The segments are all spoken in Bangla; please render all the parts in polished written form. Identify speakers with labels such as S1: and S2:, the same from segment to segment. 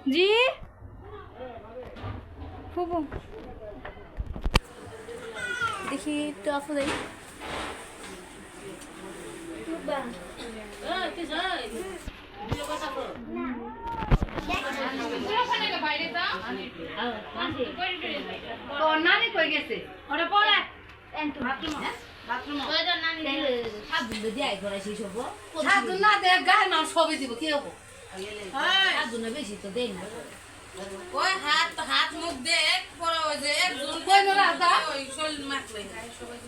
S1: জি ফুবু দেখি একটু আপু দেই
S2: নানি কই গেছে ওরে পড়ে সাধু না দে গায়ে মাছ সবই দিব কি হবো সাধু না বেশি তো দেই না
S3: ওই হাত মুখ দেখ পরে ওই যে একজন
S2: কই না রাজা
S3: ওই শরীর মাখলে সবাই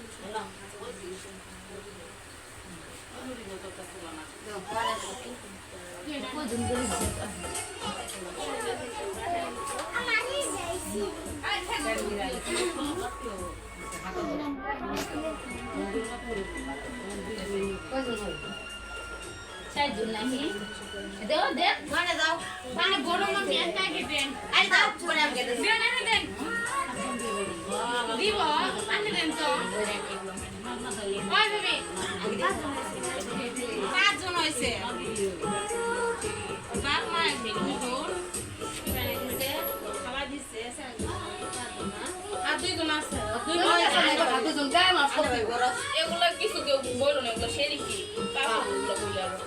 S2: সাইজুল নাহি দেও দে মানে দাও মানে গরম আমি একা গেটেন আই দাও পরে আমি গেটেন দেন না দেন দিব মানে দেন তো ওই বেবি
S3: পাঁচজন হয়েছে বাপ মা খাবার দিচ্ছে আর দুইজন আছে
S2: দুজন গায়ে মাছ সবই
S3: এগুলো কিছু কেউ বললো না এগুলো সেরি কি কাপড়গুলো বলে আর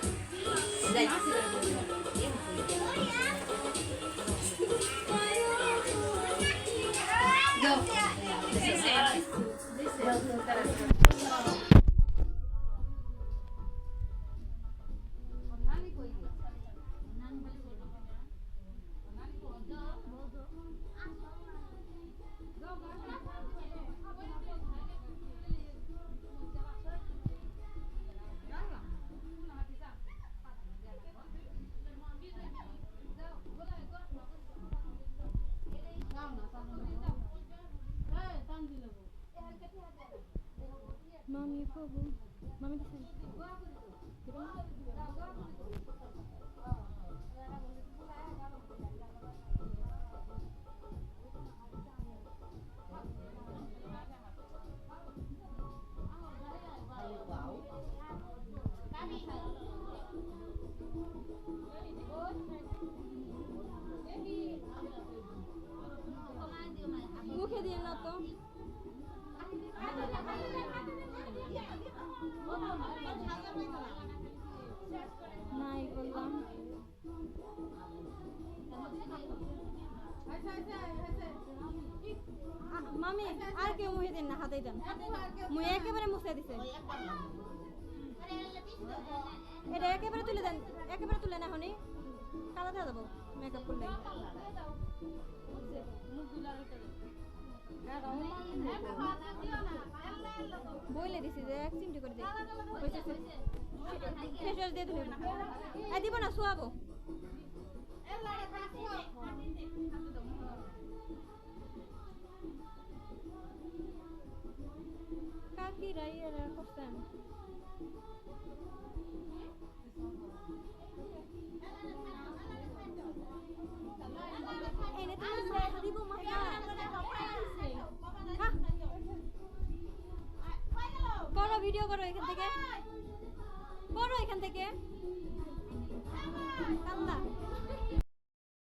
S1: মামি ফুবু মামি দিছেন মুখে দিয়ে না তো নাই বললাম মামি আর কেউ মুখে দিন না হাতেই দেন মুই একেবারে মুছে দিছে এটা একেবারে তুলে দেন একেবারে তুলে না হনি কালা দিয়ে দেবো মেকআপ করলে বইলে দিছি যে এক চিমটি করে দিই ফেস ওয়াশ দিয়ে দিলে দিব না শোয়াবো কাকিরা এরা করতেন এনে তো দিব মাথা করো ভিডিও করো এখান থেকে কান্না